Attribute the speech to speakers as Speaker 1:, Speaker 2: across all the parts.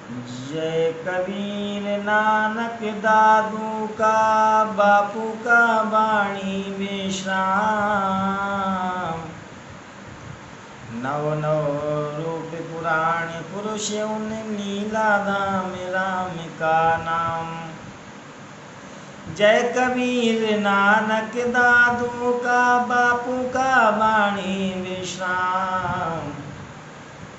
Speaker 1: जय कबीर नानक दादू का बापू का वाणी विश्राम। नव नव रूप पुराण पुरुष उन लीला धाम राम का नाम। जय कबीर नानक दादू का बापू का वाणी विश्राम।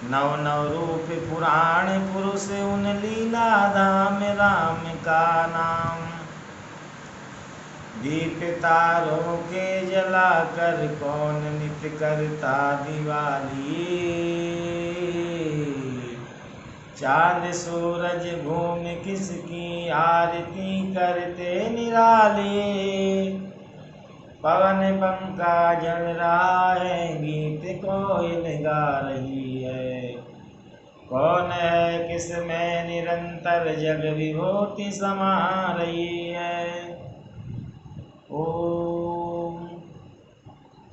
Speaker 1: नव नव रूप पुराण पुरुष उन लीला धाम राम का नाम। दीप तारों के जला कर कौन नित करता दिवाली। चांद सूरज घूम किसकी आरती करते निराले। पवन पंखा जल रहा है गीत कोयल गा रही है। कौन है किसमें निरंतर जग विभूति समा रही है। ओम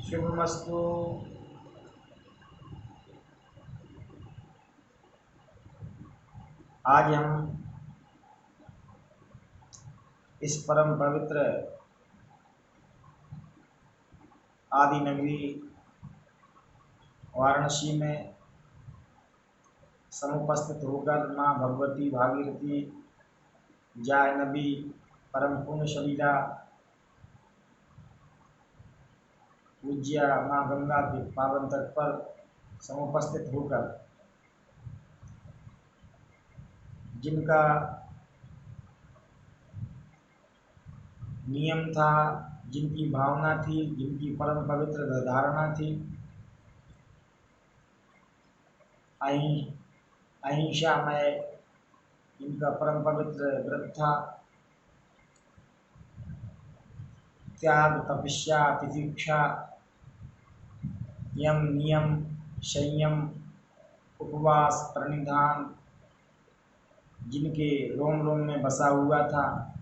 Speaker 1: शुभमस्तु। आज हम इस परम पवित्र आदि नगरी वाराणसी में समुपस्थित होकर माँ भगवती भागीरथी जाह्नवी परम पुण्य शरीरा पूज्या माँ गंगा के पावन तट पर समुपस्थित होकर जिनका नियम था, जिनकी भावना थी, जिनकी परम पवित्र धारणा थी, अहिंसा में इनका परम पवित्र व्रत था। त्याग, तपस्या, तितिक्षा, यम नियम, संयम, उपवास, प्रणिधान जिनके रोम रोम में बसा हुआ था।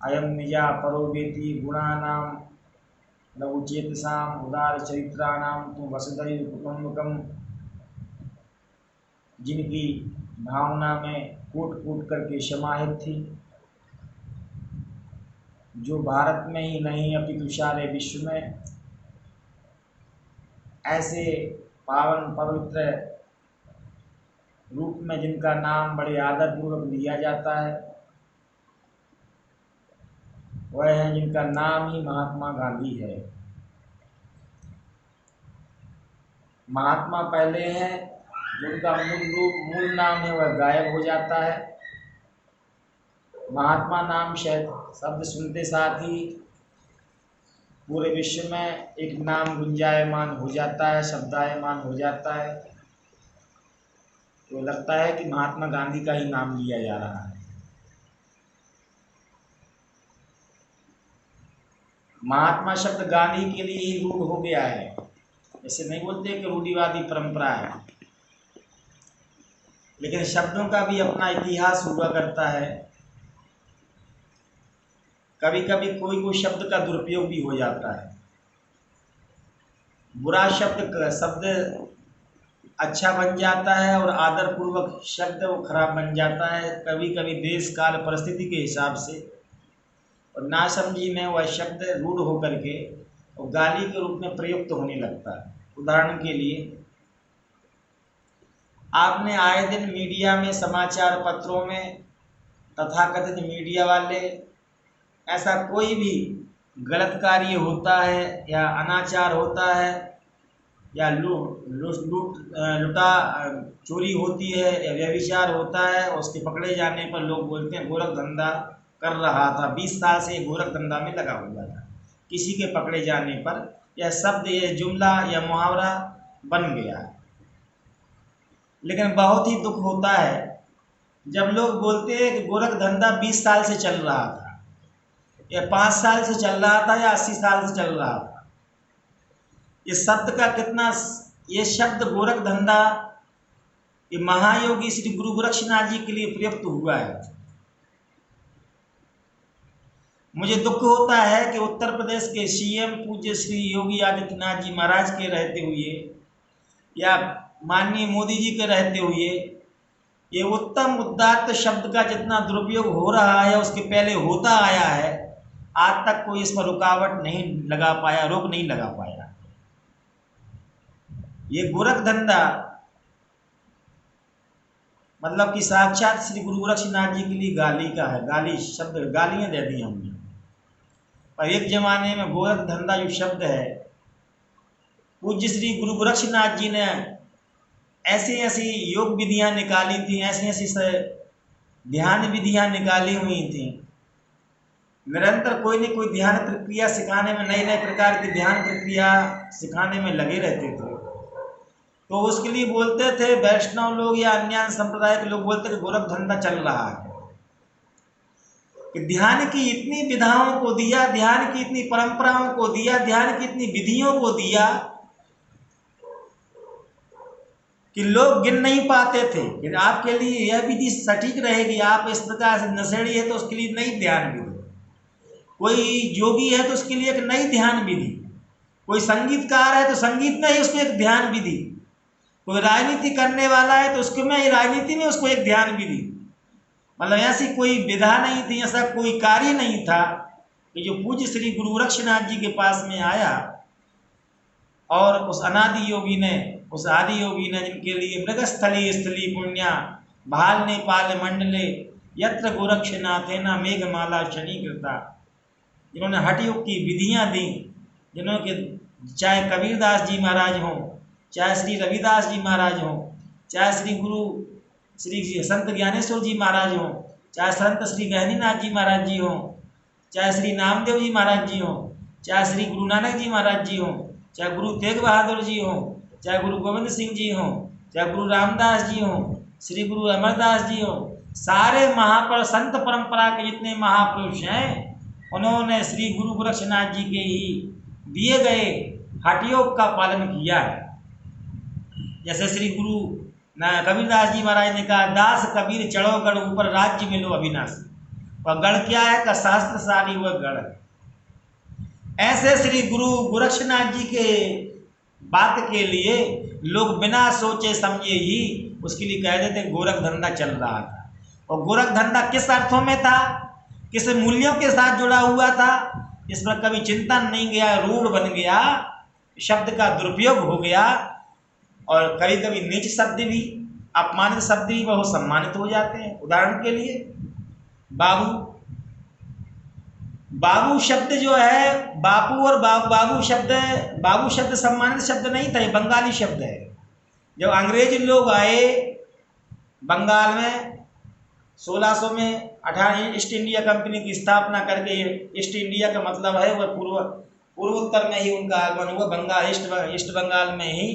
Speaker 1: अयम निजा परोवेति गुणानाम लघुचेतसाम उदार चरित्राणाम तु वसुधैव कुटुम्बकम, जिनकी भावना में कूट कूट करके समाहित थी, जो भारत में ही नहीं अपितु सारे विश्व में ऐसे पावन पवित्र रूप में जिनका नाम बड़े आदर पूर्वक लिया जाता है, वह है जिनका नाम ही महात्मा गांधी है। महात्मा पहले है, जिनका मूल नाम है वह गायब हो जाता है। महात्मा नाम शब्द सुनते साथ ही पूरे विश्व में एक नाम गुंजायमान हो जाता है, शब्दायमान हो जाता है। तो लगता है कि महात्मा गांधी का ही नाम लिया जा रहा है। महात्मा शब्द गांधी के लिए ही रूढ़ हो गया है। ऐसे नहीं बोलते कि रूढ़िवादी परंपरा है, लेकिन शब्दों का भी अपना इतिहास हुआ करता है। कभी कभी कोई शब्द का दुरुपयोग भी हो जाता है। बुरा शब्द अच्छा बन जाता है और आदर पूर्वक शब्द वो खराब बन जाता है। कभी कभी देश काल परिस्थिति के हिसाब से और नासमझी में वह शब्द रूढ़ होकर के और गाली के रूप में प्रयुक्त होने लगता है। उदाहरण के लिए आपने आए दिन मीडिया में, समाचार पत्रों में तथाकथित मीडिया वाले ऐसा कोई भी गलत कार्य होता है या अनाचार होता है या लुटा चोरी होती है या व्यभिचार होता है, उसके पकड़े जाने पर लोग बोलते हैं गोरख धंधा कर रहा था, 20 साल से गोरख धंधा में लगा हुआ था। किसी के पकड़े जाने पर यह शब्द, यह जुमला या मुहावरा बन गया। लेकिन बहुत ही दुख होता है जब लोग बोलते हैं कि गोरख धंधा 20 साल से चल रहा था या 5 साल से चल रहा था या 80 साल से चल रहा था। इस शब्द का कितना, ये शब्द गोरख धंधा ये महायोगी श्री गुरु गोरक्षनाथ जी के लिए प्रयुक्त हुआ है। मुझे दुख होता है कि उत्तर प्रदेश के सीएम पूज्य श्री योगी आदित्यनाथ जी महाराज के रहते हुए या माननीय मोदी जी के रहते हुए ये उत्तम उदात्त शब्द का जितना दुरुपयोग हो रहा है उसके पहले होता आया है, आज तक कोई इस पर रुकावट नहीं लगा पाया, रोक नहीं लगा पाया। ये गोरख धंधा मतलब कि साक्षात श्री गुरु गोरक्षनाथ जी के लिए गाली का है, गाली शब्द, गालियां दे दी हमने। और एक जमाने में गोरख धंधा जो शब्द है, पूज्य श्री गुरु गोरक्षनाथ जी ने ऐसी ऐसी योग विधियां निकाली थी, ऐसी ऐसी ध्यान विधियां निकाली हुई थी। निरंतर कोई न कोई ध्यान प्रक्रिया सिखाने में, नई नई प्रकार की ध्यान प्रक्रिया सिखाने में लगे रहते थे। तो उसके लिए बोलते थे वैष्णव लोग या अन्य संप्रदाय के लोग बोलते थे गोरख धंधा चल रहा है, कि ध्यान की इतनी विधाओं को दिया, ध्यान की इतनी परंपराओं को दिया, ध्यान की इतनी विधियों को दिया कि लोग गिन नहीं पाते थे। कि आपके लिए यह विधि सटीक रहेगी, आप इस प्रकार से नशेड़ी है तो उसके लिए नई ध्यान विधि, कोई योगी है तो उसके लिए एक नई ध्यान विधि, कोई संगीतकार है तो संगीत में ही उसको एक ध्यान विधि, कोई राजनीति करने वाला है तो उसके में राजनीति में उसको एक ध्यान विधि। मतलब ऐसी कोई विधा नहीं थी, ऐसा कोई कार्य नहीं था कि जो पूज्य श्री गुरु गोरक्षनाथ जी के पास में आया और उस अनादि योगी ने, उस आदि योगी ने, जिनके लिए मृगस्थली स्थली पुण्या भाल नेपाल मंडले यत्र गोरक्षनाथेना मेघमाला शनि कृता, जिन्होंने हठ योग की विधियां दी, जिन्होंने चाहे कबीरदास जी महाराज हों, चाहे श्री रविदास जी महाराज हों, चाहे श्री गुरु श्री संत ज्ञानेश्वर जी महाराज हों, चाहे संत श्री गहनीनाथ जी महाराज जी हों, चाहे श्री नामदेव जी महाराज जी हों, चाहे श्री गुरु नानक जी महाराज जी हों, चाहे गुरु तेग बहादुर जी हों, चाहे गुरु गोविंद सिंह जी हों, चाहे गुरु रामदास जी हों, श्री गुरु अमरदास जी हों, सारे महापुरुष संत परंपरा के जितने महापुरुष हैं, उन्होंने श्री गुरु गोरक्षनाथ जी के ही दिए गए हठ योग का पालन किया है। जैसे श्री गुरु कबीरदास जी महाराज ने कहा, दास कबीर चढ़ो गढ़ ऊपर राज्य मिलो अविनाशी, और गढ़ क्या है का शास्त्रशाली वह गढ़ है। ऐसे श्री गुरु गोरक्षनाथ जी के बात के लिए लोग बिना सोचे समझे ही उसके लिए कह देते गोरख धंधा चल रहा था। और गोरख धंधा किस अर्थों में था, किस मूल्यों के साथ जुड़ा हुआ था, इस पर कभी चिंतन नहीं गया, रूढ़ बन गया, शब्द का दुरुपयोग हो गया, और कभी कभी नीच शब्द भी, अपमानित शब्द भी बहुत सम्मानित हो जाते हैं। उदाहरण के लिए बाबू, बाबू शब्द जो है, बापू और बाबू शब्द सम्मानित शब्द नहीं था, ये बंगाली शब्द है। जब अंग्रेज लोग आए बंगाल में 1600 में 18 ईस्ट इंडिया कंपनी की स्थापना करके, ईस्ट इंडिया का मतलब है वह पूर्वोत्तर में ही उनका आगमन हुआ, बंगाल ईस्ट बंगाल में ही,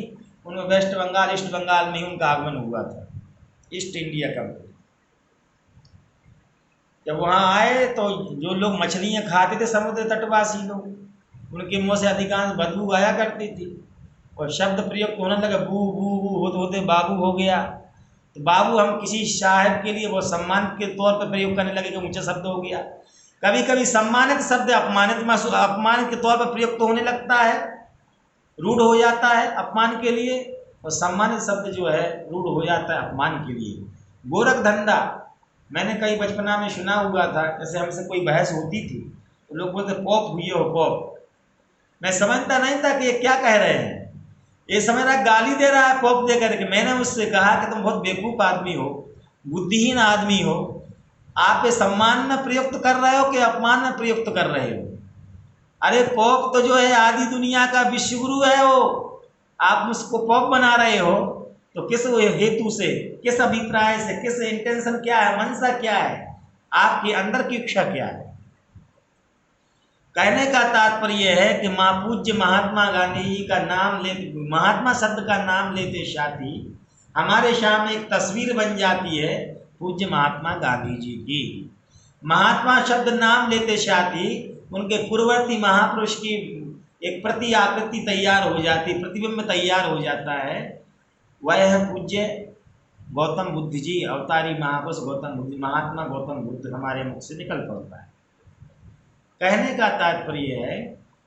Speaker 1: उनमें वेस्ट बंगाल ईस्ट बंगाल में ही उनका आगमन हुआ था, ईस्ट इंडिया कंपनी। जब वहाँ आए तो जो लोग मछलियाँ खाते थे समुद्र तटवासी लोग, उनके मुँह से अधिकांश बदबू आया करती थी, और शब्द प्रयोग होने लगा, बू बू बू होते होते बाबू हो गया। तो बाबू हम किसी साहब के लिए वो सम्मान के तौर पर प्रयोग करने लगे कि ऊंचा शब्द हो गया। कभी कभी सम्मानित शब्द अपमान के तौर पर प्रयोग तो होने लगता है, रूढ़ हो जाता है अपमान के लिए, और सम्मानित शब्द जो है रूढ़ हो जाता है अपमान के लिए। गोरख धंधा मैंने कई बचपना में सुना हुआ था, जैसे हमसे कोई बहस होती थी तो लोग बोलते पॉप हुई हो पॉप। मैं समझता नहीं था कि ये क्या कह रहे हैं, ये समझ रहा गाली दे रहा है पॉप दे करके। मैंने उससे कहा कि तुम बहुत बेवकूफ़ आदमी हो, बुद्धिहीन आदमी हो, आप ये सम्मान में प्रयुक्त कर रहे हो कि अपमान में प्रयुक्त कर रहे हो। अरे पॉप तो जो है आदि दुनिया का विश्वगुरु है, वो आप उसको पॉप बना रहे हो तो किस हेतु से, किस अभिप्राय से, किस इंटेंशन क्या है, मंशा क्या है, आपके अंदर की इच्छा क्या है। कहने का तात्पर्य है कि पूज्य महात्मा गांधी जी का नाम लेते, महात्मा शब्द का नाम लेते साथ ही हमारे सामने एक तस्वीर बन जाती है पूज्य महात्मा गांधी जी की। महात्मा शब्द नाम लेते साथ ही उनके पूर्ववर्ती महापुरुष की एक प्रति आकृति तैयार हो जाती, प्रतिबिंब तैयार हो जाता है। वह है पूज्य गौतम बुद्ध जी, अवतारी महापुरुष गौतम बुद्ध, महात्मा गौतम बुद्ध हमारे मुख से निकल पड़ता है। कहने का तात्पर्य है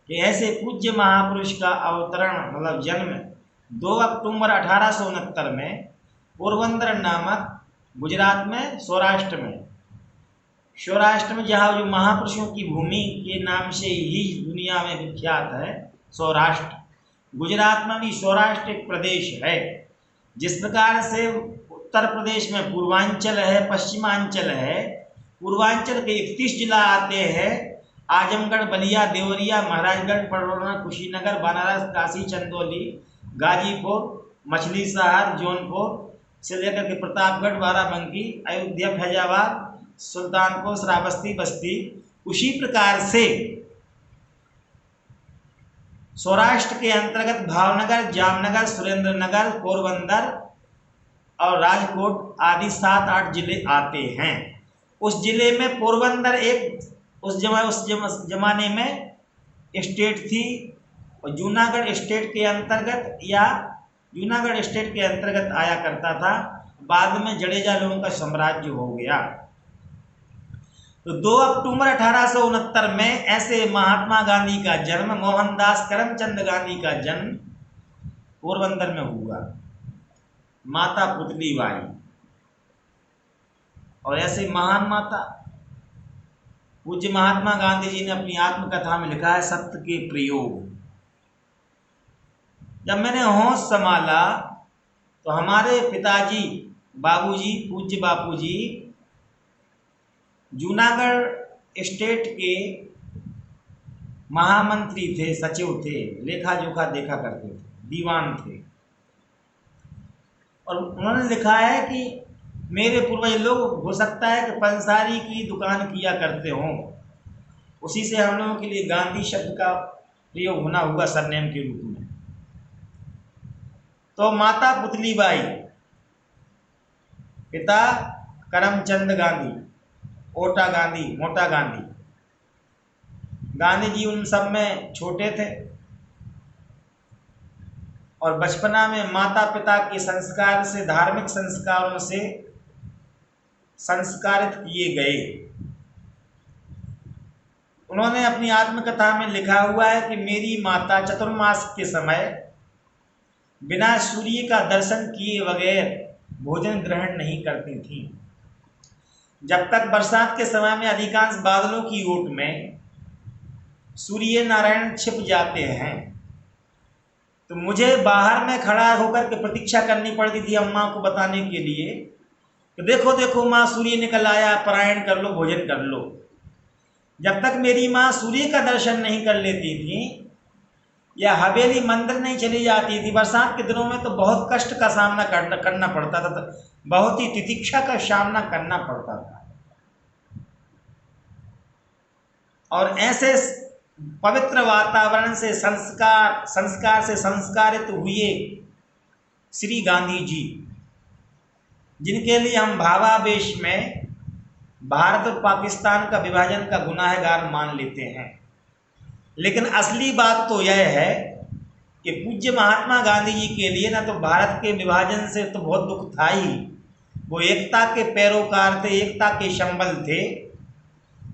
Speaker 1: कि ऐसे पूज्य महापुरुष का अवतरण मतलब जन्म 2 अक्टूबर 1869 में पोरबंदर नामक गुजरात में सौराष्ट्र में जहाँ जो महापुरुषों की भूमि के नाम से ही दुनिया में विख्यात है सौराष्ट्र, गुजरात में भी सौराष्ट्र एक प्रदेश है। जिस प्रकार से उत्तर प्रदेश में पूर्वांचल है, पश्चिमांचल है, पूर्वांचल के 31 जिला आते हैं, आजमगढ़, बलिया, देवरिया, महाराजगढ़, पडरौना, कुशीनगर, बनारस, काशी, चंदौली, गाजीपुर, मछली शहर, जौनपुर से लेकर के प्रतापगढ़, बाराबंकी, अयोध्या, फैजाबाद, सुल्तानपुर, श्रावस्ती, बस्ती, उसी प्रकार से सौराष्ट्र के अंतर्गत भावनगर, जामनगर, सुरेंद्रनगर, पोरबंदर और राजकोट आदि 7-8 जिले आते हैं। उस जिले में पोरबंदर एक उस जमाने में स्टेट थी और जूनागढ़ स्टेट के अंतर्गत आया करता था। बाद में जडेजा लोगों का साम्राज्य हो गया। तो 2 अक्टूबर 1869 में ऐसे महात्मा गांधी का जन्म, मोहनदास करमचंद गांधी का जन्म पोरबंदर में हुआ, माता पुतली बाई। और ऐसे महान माता पूज्य महात्मा गांधी जी ने अपनी आत्मकथा में लिखा है सत्य के प्रयोग। जब मैंने होश संभाला तो हमारे पिताजी बाबूजी, पूज्य बापूजी जूनागढ़ स्टेट के महामंत्री थे, सचिव थे, लेखा जोखा देखा करते थे, दीवान थे। और उन्होंने लिखा है कि मेरे पूर्वज लोग हो सकता है कि पंसारी की दुकान किया करते हों, उसी से हम लोगों के लिए गांधी शब्द का प्रयोग होना हुआ सरनेम के रूप में। तो माता पुतली बाई, पिता करमचंद गांधी, मोटा गांधी। गांधी जी उन सब में छोटे थे और बचपना में माता पिता के संस्कार से, धार्मिक संस्कारों से संस्कारित किए गए। उन्होंने अपनी आत्मकथा में लिखा हुआ है कि मेरी माता चतुर्मास के समय बिना सूर्य का दर्शन किए बगैर भोजन ग्रहण नहीं करती थी। जब तक बरसात के समय में अधिकांश बादलों की ओट में सूर्य नारायण छिप जाते हैं तो मुझे बाहर में खड़ा होकर के प्रतीक्षा करनी पड़ती थी अम्मा को बताने के लिए कि देखो देखो माँ सूर्य निकल आया, पारायण कर लो, भोजन कर लो। जब तक मेरी माँ सूर्य का दर्शन नहीं कर लेती थी या हवेली मंदिर नहीं चली जाती थी, बरसात के दिनों में तो बहुत कष्ट का सामना करना पड़ता था, तो बहुत ही तितिक्षा का सामना करना पड़ता था। और ऐसे पवित्र वातावरण से संस्कार से संस्कारित हुए श्री गांधी जी, जिनके लिए हम भावावेश में भारत और पाकिस्तान का विभाजन का गुनाहगार मान लेते हैं। लेकिन असली बात तो यह है कि पूज्य महात्मा गांधी जी के लिए ना तो भारत के विभाजन से तो बहुत दुख था ही, वो एकता के पैरोकार थे, एकता के संबल थे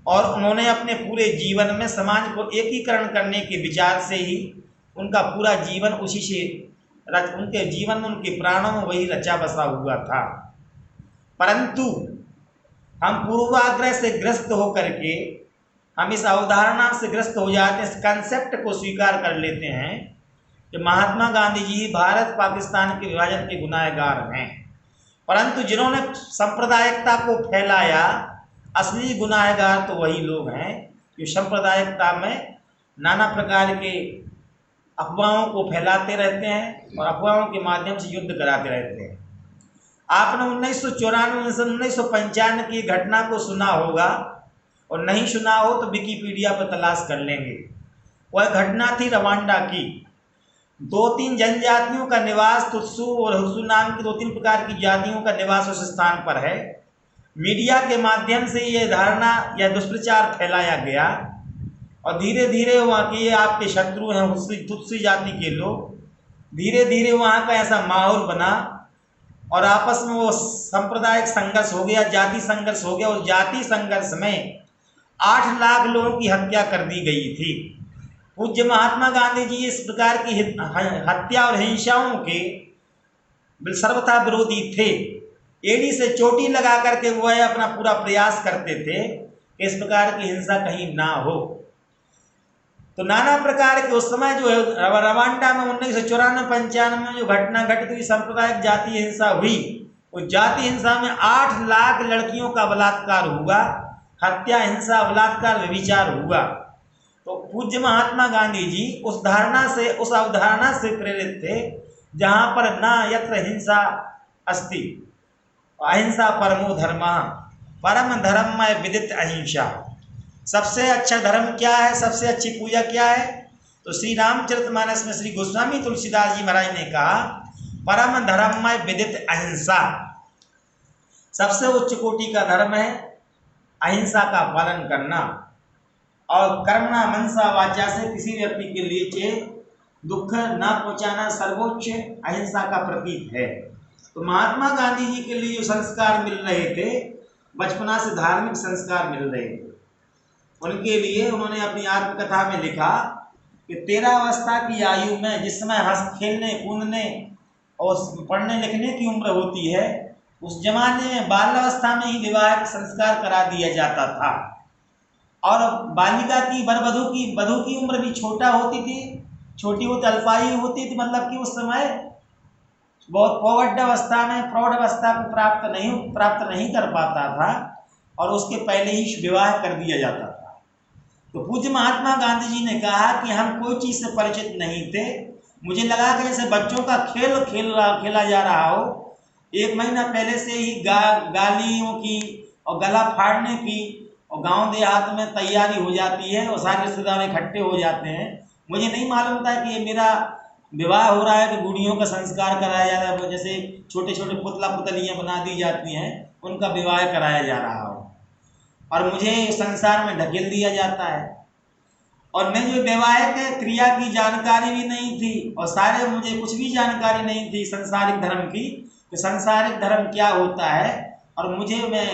Speaker 1: और उन्होंने अपने पूरे जीवन में समाज को एकीकरण करने के विचार से ही उनका पूरा जीवन उसी से उनके जीवन में, उनके प्राणों में वही रचा बसा हुआ था। परंतु हम पूर्वाग्रह से ग्रस्त होकर के हम इस अवधारणा से ग्रस्त हो जाते हैं, इस कंसेप्ट को स्वीकार कर लेते हैं कि महात्मा गांधी जी भारत पाकिस्तान के विभाजन के गुनाहगार हैं। परंतु जिन्होंने सांप्रदायिकता को फैलाया, असली गुनाहगार तो वही लोग हैं जो सांप्रदायिकता में नाना प्रकार के अफवाहों को फैलाते रहते हैं और अफवाहों के माध्यम से युद्ध कराते रहते हैं। आपने 1994-1995 की घटना को सुना होगा और नहीं सुना हो तो विकिपीडिया पर तलाश कर लेंगे। वह घटना थी रवांडा की। 2-3 जनजातियों का निवास, तुत्सु और हुसु नाम की 2-3 प्रकार की जातियों का निवास उस स्थान पर है। मीडिया के माध्यम से यह धारणा या दुष्प्रचार फैलाया गया और धीरे धीरे वहाँ के ये आपके शत्रु हैं तुत्सी जाति के लोग, धीरे धीरे वहाँ का ऐसा माहौल बना और आपस में वो सांप्रदायिक संघर्ष हो गया, जाति संघर्ष हो गया। और जाति संघर्ष में 8 लाख लोगों की हत्या कर दी गई थी। पूज्य महात्मा गांधी जी इस प्रकार की हत्या और हिंसाओं के सर्वथा विरोधी थे। एड़ी से चोटी लगा करके वह अपना पूरा प्रयास करते थे कि इस प्रकार की हिंसा कहीं ना हो। तो नाना प्रकार के उस समय जो रवांडा में 1994-95 में जो घटना घटित हुई, सांप्रदायिक जातीय हिंसा हुई, उस जाति हिंसा में 8 लाख लड़कियों का बलात्कार हुआ, हत्या, हिंसा, बलात्कार, व्यभिचार हुआ। तो पूज्य महात्मा गांधी जी उस अवधारणा से प्रेरित थे जहां पर ना यत्र हिंसा अस्ति अहिंसा परमो धर्मः, परम धर्ममय विदित अहिंसा। सबसे अच्छा धर्म क्या है, सबसे अच्छी पूजा क्या है? तो श्री रामचरितमानस में श्री गोस्वामी तुलसीदास जी महाराज ने कहा परम धर्ममय विदित अहिंसा। सबसे उच्च कोटि का धर्म है अहिंसा का पालन करना और कर्मणा मनसा वाचा से किसी व्यक्ति के लिए दुख ना पहुंचाना सर्वोच्च अहिंसा का प्रतीक है। तो महात्मा गांधी जी के लिए जो संस्कार मिल रहे थे, बचपना से धार्मिक संस्कार मिल रहे थे, उनके लिए उन्होंने अपनी आत्मकथा में लिखा कि 13 अवस्था की आयु में जिस समय हंस खेलने कूदने और पढ़ने लिखने की उम्र होती है, उस जमाने में बाल्यावस्था में ही विवाह संस्कार करा दिया जाता था और बालिका की वधू की उम्र भी छोटा होती थी, छोटी होती अल्पायु होती थी, मतलब कि उस समय बहुत प्रौढ़ अवस्था को प्राप्त नहीं कर पाता था और उसके पहले ही विवाह कर दिया जाता था। तो पूज्य महात्मा गांधी जी ने कहा कि हम कोई चीज़ से परिचित नहीं थे। मुझे लगा कि जैसे बच्चों का खेला जा रहा हो, 1 महीना पहले से ही गालियों की और गला फाड़ने की और गांव देहात में तैयारी हो जाती है और सारे रिश्तेदार इकट्ठे हो जाते हैं। मुझे नहीं मालूम था कि ये मेरा विवाह हो रहा है कि बूढ़ियों का संस्कार कराया जा रहा है, जैसे छोटे छोटे पुतलियाँ बना दी जाती हैं, उनका विवाह कराया जा रहा हो और मुझे संसार में ढकेल दिया जाता है। और मैं जो वैवाहिक क्रिया की जानकारी भी नहीं थी और मुझे कुछ भी जानकारी नहीं थी संसारिक धर्म की, कि संसारिक धर्म क्या होता है। और मैं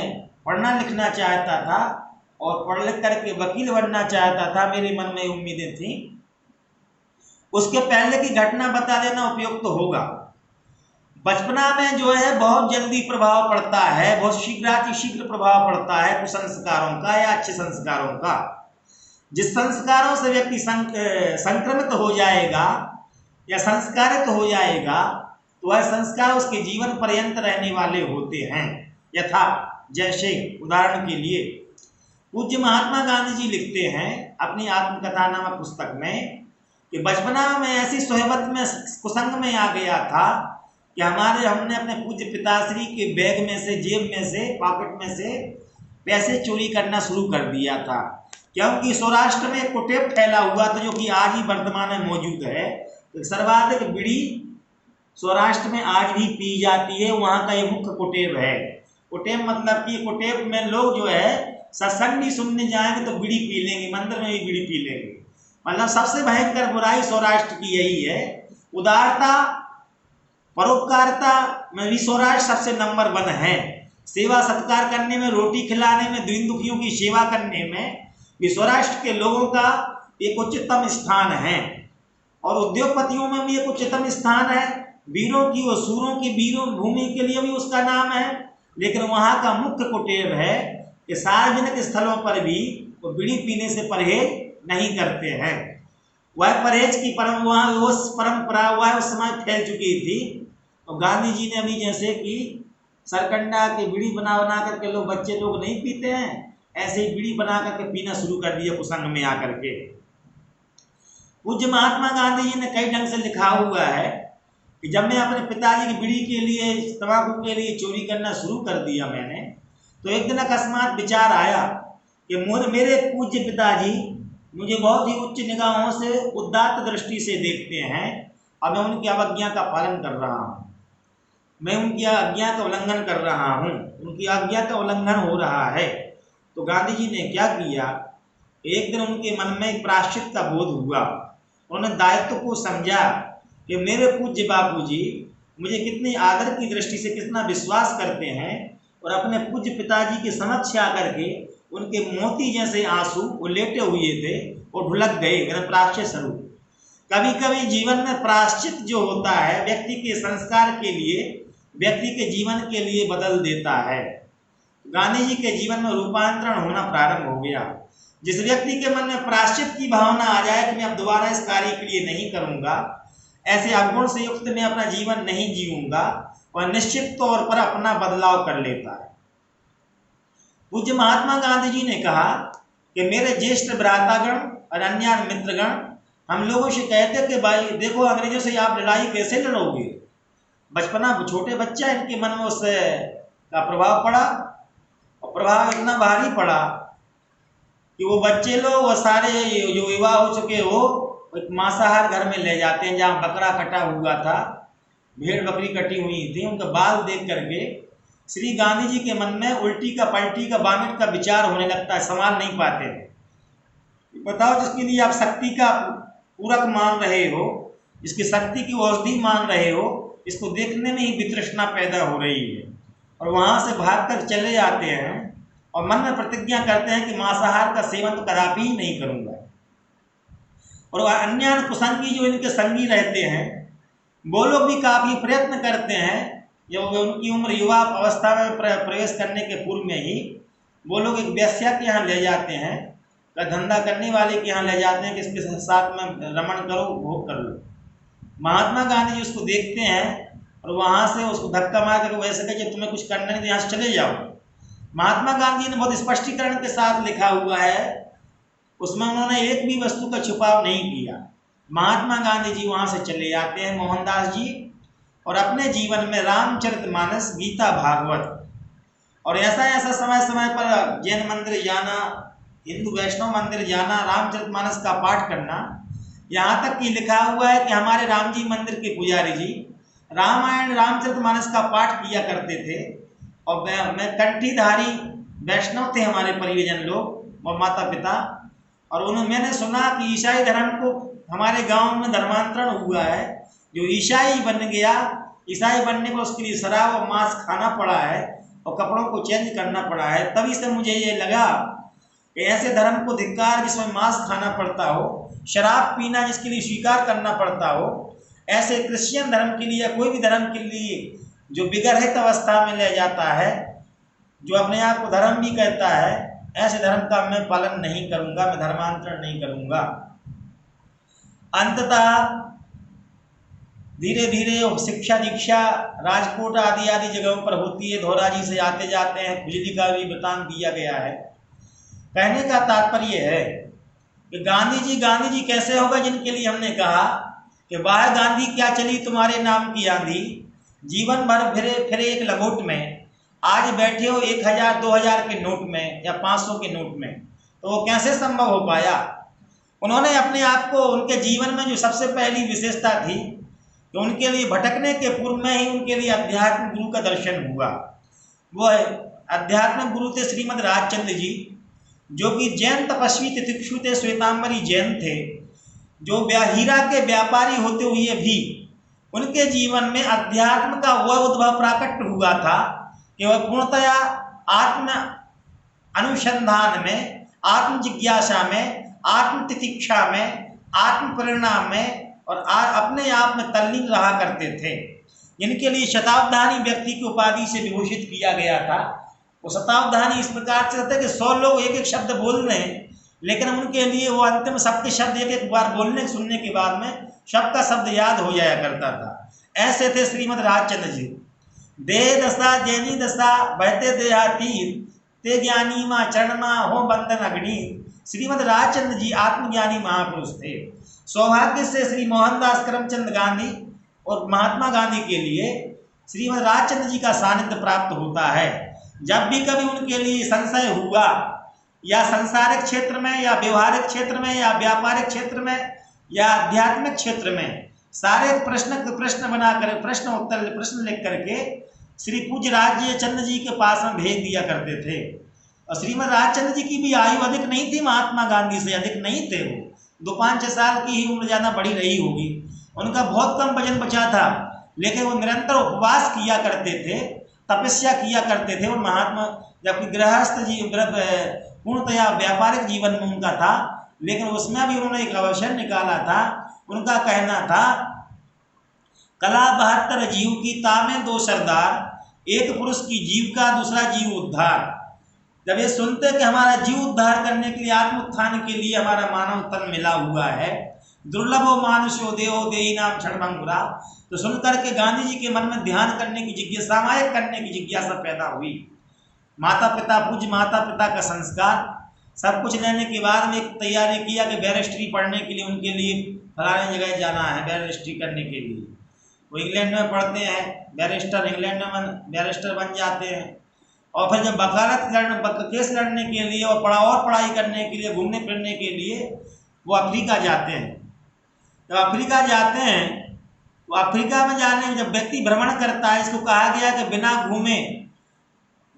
Speaker 1: पढ़ना लिखना चाहता था और पढ़ लिख करके वकील बनना चाहता था, मेरे मन में उम्मीदें थी। उसके पहले की घटना बता देना उपयुक्त तो होगा। बचपना में जो है बहुत जल्दी प्रभाव पड़ता है, बहुत शीघ्र प्रभाव पड़ता है कुसंस्कारों का या अच्छे संस्कारों का। जिस संस्कारों से व्यक्ति संक्रमित हो जाएगा या संस्कारित हो जाएगा तो वह संस्कार उसके जीवन पर्यंत रहने वाले होते हैं। यथा जैसे उदाहरण के लिए पूज्य महात्मा गांधी जी लिखते हैं अपनी आत्मकथा नामक पुस्तक में कि बचपना में ऐसी सोहबत में कुसंग में आ गया था कि हमने अपने पूज्य पिताश्री के बैग में से, जेब में से, पॉकेट में से पैसे चोरी करना शुरू कर दिया था। क्योंकि सौराष्ट्र में कुटेब फैला हुआ था जो कि आज ही वर्तमान में मौजूद है। तो सर्वाधिक बीड़ी सौराष्ट्र में आज भी पी जाती है, वहाँ का ये मुख्य कुटेब है। कुटेब मतलब कि कुटेब में लोग जो है सत्संग भी सुनने जाएंगे तो बीड़ी पी लेंगे, मंदिर में भी बीड़ी पी लेंगे। मतलब सबसे भयंकर बुराई सौराष्ट्र की यही है। उदारता परोपकारिता में भी सौराष्ट्र सबसे नंबर 1 है। सेवा सत्कार करने में, रोटी खिलाने में, दीन दुखियों की सेवा करने में भी सौराष्ट्र के लोगों का एक उच्चतम स्थान है। और उद्योगपतियों में भी एक उच्चतम स्थान है। वीरों की और सूरों की वीरों भूमि के लिए भी उसका नाम है। लेकिन वहाँ का मुख्य कुटेब है कि सार्वजनिक स्थलों पर भी वो बीड़ी पीने से परहेज नहीं करते हैं। वह परहेज की परंपरा वह उस समय फैल चुकी थी। और गांधी जी ने अभी जैसे कि सरकंडा की बीड़ी बना करके बच्चे लोग नहीं पीते हैं, ऐसे ही बीड़ी बना करके पीना शुरू कर दिया कुसंग में आकर के। पूज्य महात्मा गांधी जी ने कई ढंग से लिखा हुआ है कि जब मैं अपने पिताजी की बीड़ी के लिए, तंबाकू के लिए चोरी करना शुरू कर दिया मैंने, तो एक दिन अकस्मात विचार आया कि मेरे पूज्य पिताजी मुझे बहुत ही उच्च निगाहों से, उदात्त दृष्टि से देखते हैं और मैं उनकी अवज्ञा का पालन कर रहा हूँ, मैं उनकी आज्ञा का उल्लंघन कर रहा हूँ, उनकी आज्ञा का उल्लंघन हो रहा है। तो गांधी जी ने क्या किया, एक दिन उनके मन में एक प्रायश्चित का बोध हुआ। उन्होंने दायित्व को समझा कि मेरे पूज्य बापूजी मुझे कितने आदर की दृष्टि से कितना विश्वास करते हैं और अपने पूज्य पिताजी के समक्ष आकर के उनके मोती जैसे आंसू वो लेटे हुए थे, वो ढुलक गए, मतलब प्रायश्चित स्वरूप। कभी कभी जीवन में प्रायश्चित जो होता है व्यक्ति के संस्कार के लिए, व्यक्ति के जीवन के लिए बदल देता है। गांधी जी के जीवन में रूपांतरण होना प्रारंभ हो गया। जिस व्यक्ति के मन में प्रायश्चित की भावना आ जाए कि मैं अब दोबारा इस कार्य के लिए नहीं करूंगा, ऐसे अवगुण से युक्त मैं अपना जीवन नहीं जीऊंगा, वह निश्चित तौर पर अपना बदलाव कर लेता है। पूज्य महात्मा गांधी जी ने कहा कि मेरे ज्येष्ठ भ्रातागण और अन्य मित्रगण हम लोगों से कहते कि भाई देखो, अंग्रेजों से आप लड़ाई कैसे लड़ोगे। बचपना, छोटे बच्चा, इनके मन में उससे का प्रभाव पड़ा, और प्रभाव इतना भारी पड़ा कि वो बच्चे लोग, वो सारे जो विवाह हो चुके हो, एक मांसाहार घर में ले जाते हैं जहाँ बकरा कटा हुआ था, भेड़ बकरी कटी हुई थी। उनका बाल देख करके श्री गांधी जी के मन में उल्टी का, पलटी का, वामिट का विचार होने लगता है, संभाल नहीं पाते थे। बताओ, जिसके लिए आप शक्ति का पूरक मान रहे हो, जिसकी शक्ति की औषधि मान रहे हो, इसको देखने में ही वितृष्णा पैदा हो रही है, और वहां से भागकर चले आते हैं और मन में प्रतिज्ञा करते हैं कि मांसाहार का सेवन तो कदापि ही नहीं करूंगा। और अन्य कुसंगी जो इनके संगी रहते हैं, वो लोग भी काफी प्रयत्न करते हैं, जब उनकी उम्र युवा अवस्था में प्रवेश करने के पूर्व में ही वो लोग एक वेश्या के यहाँ ले जाते हैं, धंधा करने वाले के यहाँ ले जाते हैं कि इसके साथ में रमण करो, भोग कर लो। महात्मा गांधी जी उसको देखते हैं और वहां से उसको धक्का मार कर वैसे कहे तुम्हें कुछ करना नहीं तो यहाँ से चले जाओ। महात्मा गांधी ने बहुत स्पष्टीकरण के साथ लिखा हुआ है, उसमें उन्होंने एक भी वस्तु का छुपाव नहीं किया। महात्मा गांधी जी वहां से चले जाते हैं, मोहनदास जी, और अपने जीवन में रामचरितमानस, गीता, भागवत और ऐसा ऐसा समय समय पर जैन मंदिर जाना, हिंदू वैष्णव मंदिर जाना, रामचरितमानस का पाठ करना। यहाँ तक कि लिखा हुआ है कि हमारे राम जी मंदिर के पुजारी जी रामायण रामचरितमानस का पाठ किया करते थे, और मैं कंठीधारी वैष्णव थे हमारे परिजन लोग और माता पिता। और उन्होंने, मैंने सुना कि ईसाई धर्म को हमारे गांव में धर्मांतरण हुआ है, जो ईसाई बन गया, ईसाई बनने को उसके लिए शराब और मांस खाना पड़ा है और कपड़ों को चेंज करना पड़ा है। तभी से मुझे ये लगा कि ऐसे धर्म को धिक्कार जिसमें मांस खाना पड़ता हो, शराब पीना जिसके लिए स्वीकार करना पड़ता हो, ऐसे क्रिश्चियन धर्म के लिए या कोई भी धर्म के लिए जो विगरहित अवस्था में ले जाता है, जो अपने आप को धर्म भी कहता है, ऐसे धर्म का मैं पालन नहीं करूंगा, मैं धर्मांतरण नहीं करूंगा। अंततः धीरे धीरे शिक्षा दीक्षा राजकोट आदि आदि जगहों पर होती है, धोरा जी से आते जाते हैं, खुजली का भी वृतांत दिया गया है। कहने का तात्पर्य है कि गांधी जी कैसे होगा जिनके लिए हमने कहा कि वाह गांधी क्या चली तुम्हारे नाम की आंधी, जीवन भर फिरे एक लंगोट में, आज बैठे हो 1000 2000 के नोट में या 500 के नोट में, तो वो कैसे संभव हो पाया। उन्होंने अपने आप को, उनके जीवन में जो सबसे पहली विशेषता थी कि उनके लिए भटकने के पूर्व में ही उनके लिए अध्यात्म गुरु का दर्शन हुआ। वो अध्यात्म गुरु थे श्रीमद राजचंद्र जी, जो कि जैन तपस्वी तितिक्षु थे, श्वेतांबरी जैन थे, जो हीरा के व्यापारी होते हुए भी उनके जीवन में अध्यात्म का वह उद्भव प्राकट हुआ था कि वह पूर्णतया आत्म अनुसंधान में, आत्म जिज्ञासा में, आत्म तितिक्षा में, आत्म परिणाम में और अपने आप में तल्लीन रहा करते थे, जिनके लिए शताब्दानी व्यक्ति की उपाधि से विभूषित किया गया था। वो शताब्दानी इस प्रकार से होते कि 100 लोग एक एक शब्द बोल रहे हैं, लेकिन उनके लिए वो अंतिम सबके शब्द एक एक बार बोलने सुनने के बाद में सबका शब्द याद हो जाया करता था। ऐसे थे श्रीमद राजचंद्र जी। देह दशा जैनी दशा बहते देहातीर, ते ज्ञानी माँ चरण माँ हो बंधन अग्नि। श्रीमद राजचंद्र जी आत्मज्ञानी महापुरुष थे। सौभाग्य से श्री मोहनदास करमचंद गांधी और महात्मा गांधी के लिए श्रीमद राजचंद्र जी का सानिध्य प्राप्त होता है। जब भी कभी उनके लिए संशय हुआ, या संसारिक क्षेत्र में या व्यवहारिक क्षेत्र में या व्यापारिक क्षेत्र में या आध्यात्मिक क्षेत्र में, सारे प्रश्न बनाकर प्रश्न लिख करके श्री पूज्य राजचंद्र जी के पास में भेज दिया करते थे। और श्रीमद राजचंद्र जी की भी आयु अधिक नहीं थी, महात्मा गांधी से अधिक नहीं थे। वो 2-5-6 साल की ही उम्र ज़्यादा बड़ी रही होगी। उनका बहुत कम वजन बचा था, लेकिन वो निरंतर उपवास किया करते थे, तपस्या किया करते थे। और महात्मा, जबकि गृहस्थ जी पूर्णतया व्यापारिक जीवन में उनका था, लेकिन उसमें भी उन्होंने एक अवसर निकाला था। उनका कहना था, कला 72 जीव की तामे दो सरदार, एक पुरुष की जीविका दूसरा जीव उद्धार। जब ये सुनते कि हमारा जीव उद्धार करने के लिए, आत्म उत्थान के लिए हमारा मानव तन मिला हुआ है, दुर्लभो मानुषो देहो देही नाम क्षणभंगुरा, तो सुनकर के गांधी जी के मन में ध्यान करने की जिज्ञासा, सामायिक करने की जिज्ञासा पैदा हुई। माता पिता, पूज्य माता पिता का संस्कार सब कुछ लेने के बाद में एक तैयारी किया कि बैरिस्ट्री पढ़ने के लिए उनके लिए फलाने जगह जाना है बैरिस्ट्री करने के लिए। वो इंग्लैंड में पढ़ते हैं, बैरिस्टर इंग्लैंड में बैरिस्टर बन जाते हैं। और फिर जब केस लड़ने के लिए और पढ़ाई करने के लिए, घूमने फिरने के लिए वो अफ्रीका जाते हैं। जब अफ्रीका जाते हैं, तो अफ्रीका में जाने में जब व्यक्ति भ्रमण करता है, इसको कहा गया कि बिना घूमे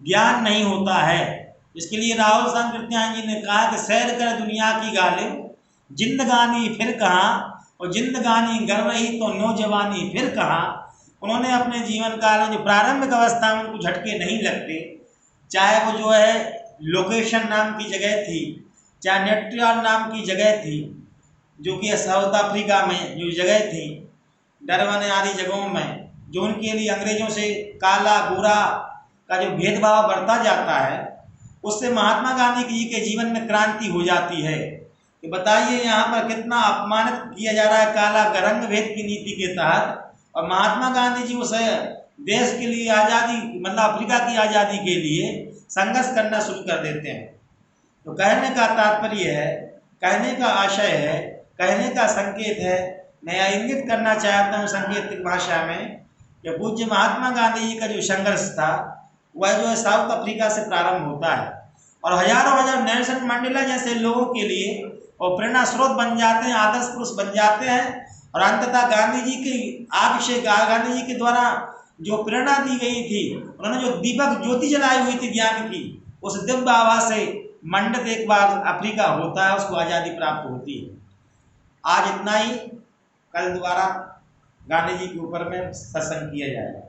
Speaker 1: ज्ञान नहीं होता है। इसके लिए राहुल सांकृत्यायन जी ने कहा कि सैर कर दुनिया की गालिब, जिंदगानी फिर कहाँ, और जिंदगानी गर रही तो नौजवानी फिर कहाँ। उन्होंने अपने जीवन काल में जो प्रारंभिक अवस्था में उनको झटके नहीं लगते, चाहे वो जो है लोकेशन नाम की जगह थी, चाहे नेट्रियल नाम की जगह थी, जो कि साउथ अफ्रीका में जो जगह थी, डरबन आदि जगहों में, जो उनके लिए अंग्रेजों से काला गोरा का जो भेदभाव बढ़ता जाता है, उससे महात्मा गांधी जी के जीवन में क्रांति हो जाती है कि बताइए यहाँ पर कितना अपमानित किया जा रहा है काला रंग भेद की नीति के तहत, और महात्मा गांधी जी उस देश के लिए आज़ादी, मतलब अफ्रीका की आज़ादी के लिए संघर्ष करना शुरू कर देते हैं। तो कहने का तात्पर्य है, कहने का आशय है, कहने का संकेत है, मैं यह इंगित करना चाहता हूँ सांकेतिक भाषा में कि पूज्य महात्मा गांधी जी का जो संघर्ष था वह जो है साउथ अफ्रीका से प्रारंभ होता है, और हजारों हजार नेल्सन मंडेला जैसे लोगों के लिए वो प्रेरणा स्रोत बन जाते हैं, आदर्श पुरुष बन जाते हैं। और अंततः गांधी जी की आभिषेक, गांधी जी के द्वारा जो प्रेरणा दी गई थी, उन्होंने जो दीपक ज्योति जलाई हुई थी ज्ञान की, उस दिव्य आभा से मंडित एक बार अफ्रीका होता है, उसको आज़ादी प्राप्त होती है। आज इतना ही, कल दोबारा गांधी जी के ऊपर में सत्संग किया जाएगा।